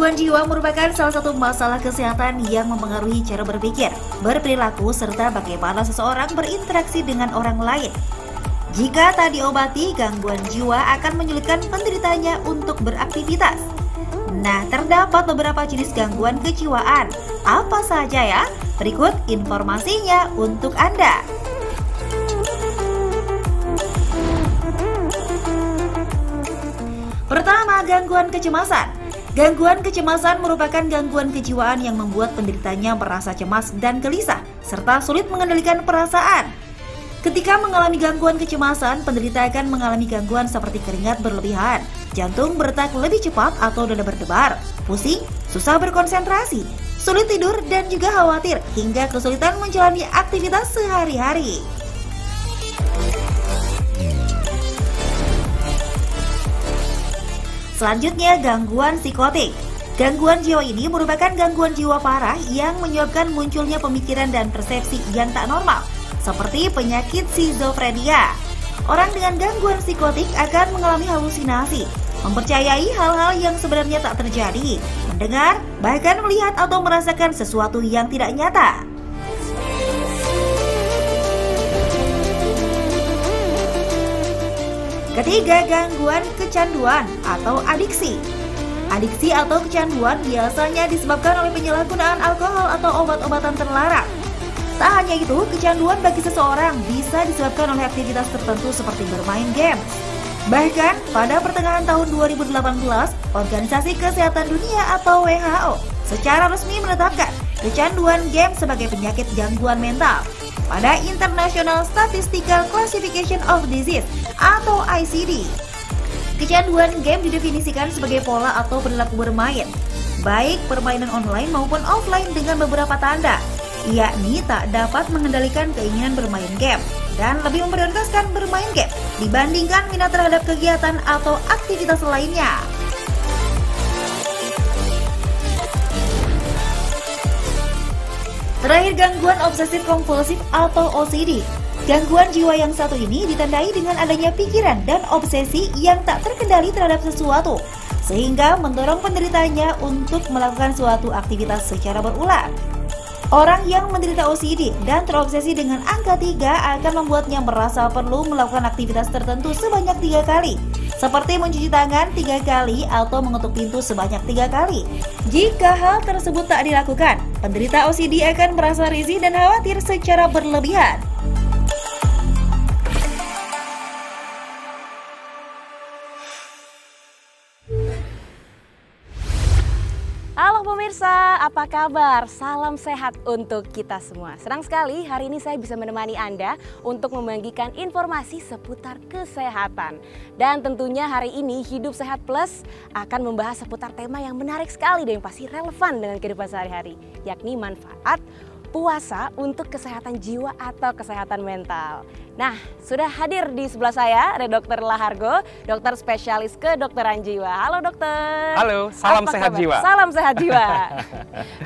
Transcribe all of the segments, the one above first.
Gangguan jiwa merupakan salah satu masalah kesehatan yang mempengaruhi cara berpikir, berperilaku, serta bagaimana seseorang berinteraksi dengan orang lain. Jika tak diobati, gangguan jiwa akan menyulitkan penderitanya untuk beraktivitas. Nah, terdapat beberapa jenis gangguan kejiwaan. Apa saja ya? Berikut informasinya untuk Anda. Pertama, gangguan kecemasan. Gangguan kecemasan merupakan gangguan kejiwaan yang membuat penderitanya merasa cemas dan gelisah, serta sulit mengendalikan perasaan. Ketika mengalami gangguan kecemasan, penderita akan mengalami gangguan seperti keringat berlebihan, jantung berdetak lebih cepat atau dada berdebar, pusing, susah berkonsentrasi, sulit tidur, dan juga khawatir hingga kesulitan menjalani aktivitas sehari-hari. Selanjutnya, gangguan psikotik. Gangguan jiwa ini merupakan gangguan jiwa parah yang menyebabkan munculnya pemikiran dan persepsi yang tak normal, seperti penyakit skizofrenia. Orang dengan gangguan psikotik akan mengalami halusinasi, mempercayai hal-hal yang sebenarnya tak terjadi, mendengar, bahkan melihat atau merasakan sesuatu yang tidak nyata. Ketiga, gangguan kecanduan atau adiksi. Adiksi atau kecanduan biasanya disebabkan oleh penyalahgunaan alkohol atau obat-obatan terlarang. Tak hanya itu, kecanduan bagi seseorang bisa disebabkan oleh aktivitas tertentu seperti bermain game. Bahkan, pada pertengahan tahun 2018, Organisasi Kesehatan Dunia atau WHO secara resmi menetapkan kecanduan game sebagai penyakit gangguan mental pada International Statistical Classification of Disease atau ICD. Kecanduan game didefinisikan sebagai pola atau perilaku bermain, baik permainan online maupun offline dengan beberapa tanda, yakni tak dapat mengendalikan keinginan bermain game dan lebih memprioritaskan bermain game dibandingkan minat terhadap kegiatan atau aktivitas lainnya. Terakhir, gangguan obsesif kompulsif atau OCD. Gangguan jiwa yang satu ini ditandai dengan adanya pikiran dan obsesi yang tak terkendali terhadap sesuatu, sehingga mendorong penderitanya untuk melakukan suatu aktivitas secara berulang. Orang yang menderita OCD dan terobsesi dengan angka 3 akan membuatnya merasa perlu melakukan aktivitas tertentu sebanyak 3 kali, seperti mencuci tangan 3 kali atau mengetuk pintu sebanyak 3 kali. Jika hal tersebut tak dilakukan, penderita OCD akan merasa risih dan khawatir secara berlebihan. Halo pemirsa, apa kabar? Salam sehat untuk kita semua. Senang sekali hari ini saya bisa menemani Anda untuk membagikan informasi seputar kesehatan. Dan tentunya hari ini Hidup Sehat Plus akan membahas seputar tema yang menarik sekali dan yang pasti relevan dengan kehidupan sehari-hari, yakni manfaat puasa untuk kesehatan jiwa atau kesehatan mental. Nah, sudah hadir di sebelah saya ada Dr. Lahargo, dokter spesialis kedokteran jiwa. Halo dokter. Halo, salam sehat jiwa. Salam sehat jiwa.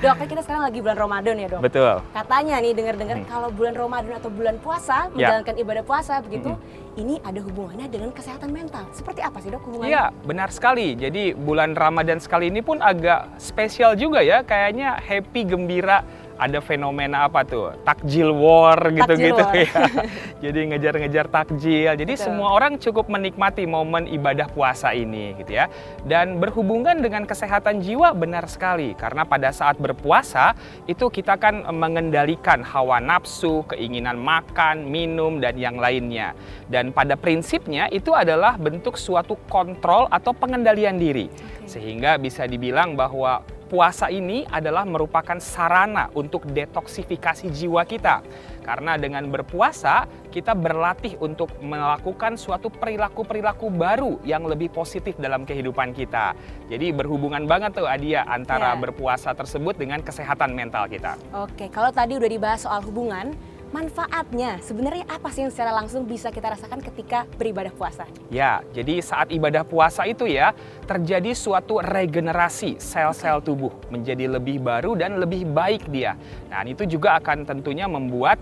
Dokter, kita sekarang lagi bulan Ramadan ya dok? Betul. Katanya nih dengar-dengar kalau bulan Ramadan atau bulan puasa, menjalankan ibadah puasa begitu, ini ada hubungannya dengan kesehatan mental. Seperti apa sih dok hubungannya? Iya, benar sekali. Jadi bulan Ramadan sekali ini pun agak spesial juga ya, kayaknya happy, gembira. Ada fenomena apa tuh? Takjil war gitu-gitu ya. Jadi ngejar-ngejar takjil. Jadi semua orang cukup menikmati momen ibadah puasa ini gitu ya. Dan berhubungan dengan kesehatan jiwa benar sekali. Karena pada saat berpuasa itu kita kan mengendalikan hawa nafsu, keinginan makan, minum, dan yang lainnya. Dan pada prinsipnya itu adalah bentuk suatu kontrol atau pengendalian diri. Sehingga bisa dibilang bahwa puasa ini adalah merupakan sarana untuk detoksifikasi jiwa kita. Karena dengan berpuasa, kita berlatih untuk melakukan suatu perilaku-perilaku baru yang lebih positif dalam kehidupan kita. Jadi berhubungan banget tuh Adia antara berpuasa tersebut dengan kesehatan mental kita. Oke, kalau tadi udah dibahas soal hubungan, manfaatnya sebenarnya apa sih yang secara langsung bisa kita rasakan ketika beribadah puasa? Ya, jadi saat ibadah puasa itu ya terjadi suatu regenerasi sel-sel tubuh menjadi lebih baru dan lebih baik dia. Nah, itu juga akan tentunya membuat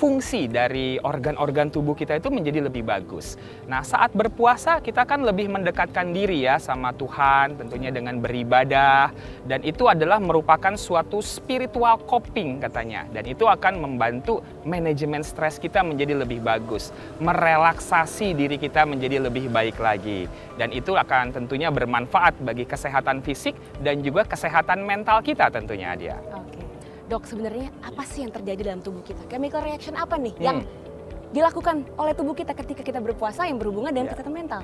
fungsi dari organ-organ tubuh kita itu menjadi lebih bagus. Nah, saat berpuasa kita kan lebih mendekatkan diri ya sama Tuhan, tentunya dengan beribadah, dan itu adalah merupakan suatu spiritual coping katanya, dan itu akan membantu manajemen stres kita menjadi lebih bagus, merelaksasi diri kita menjadi lebih baik lagi, dan itu akan tentunya bermanfaat bagi kesehatan fisik dan juga kesehatan mental kita tentunya dia. Oke. Dok, sebenarnya apa sih yang terjadi dalam tubuh kita? Chemical reaction apa nih yang dilakukan oleh tubuh kita ketika kita berpuasa yang berhubungan dengan kesehatan mental?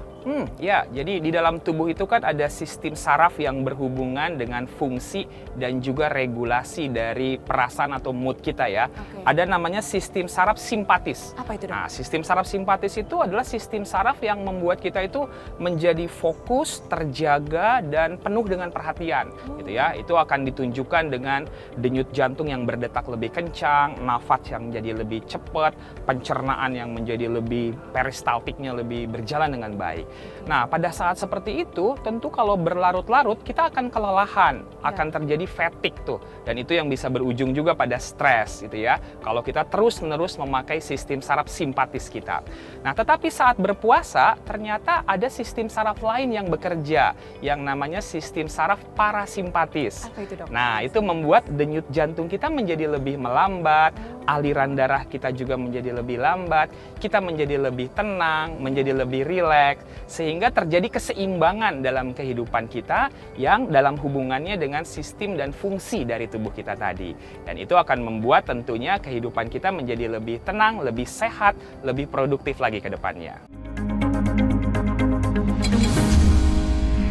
Ya, jadi di dalam tubuh itu kan ada sistem saraf yang berhubungan dengan fungsi dan juga regulasi dari perasaan atau mood kita ya. Ada namanya sistem saraf simpatis. Apa itu, Dok? Nah, sistem saraf simpatis itu adalah sistem saraf yang membuat kita itu menjadi fokus, terjaga, dan penuh dengan perhatian. Gitu ya. Itu akan ditunjukkan dengan denyut jantung yang berdetak lebih kencang, nafas yang jadi lebih cepat, pencernaan yang menjadi lebih peristaltiknya lebih berjalan dengan baik. Nah, pada saat seperti itu, tentu kalau berlarut-larut kita akan kelelahan, akan terjadi fatigue tuh. Dan itu yang bisa berujung juga pada stres gitu ya. Kalau kita terus-menerus memakai sistem saraf simpatis kita. Nah, tetapi saat berpuasa ternyata ada sistem saraf lain yang bekerja yang namanya sistem saraf parasimpatis. Apa itu, Dok? Nah, itu membuat denyut jantung kita menjadi lebih melambat, aliran darah kita juga menjadi lebih lambat, kita menjadi lebih tenang, menjadi lebih rileks, sehingga terjadi keseimbangan dalam kehidupan kita yang dalam hubungannya dengan sistem dan fungsi dari tubuh kita tadi. Dan itu akan membuat tentunya kehidupan kita menjadi lebih tenang, lebih sehat, lebih produktif lagi ke depannya.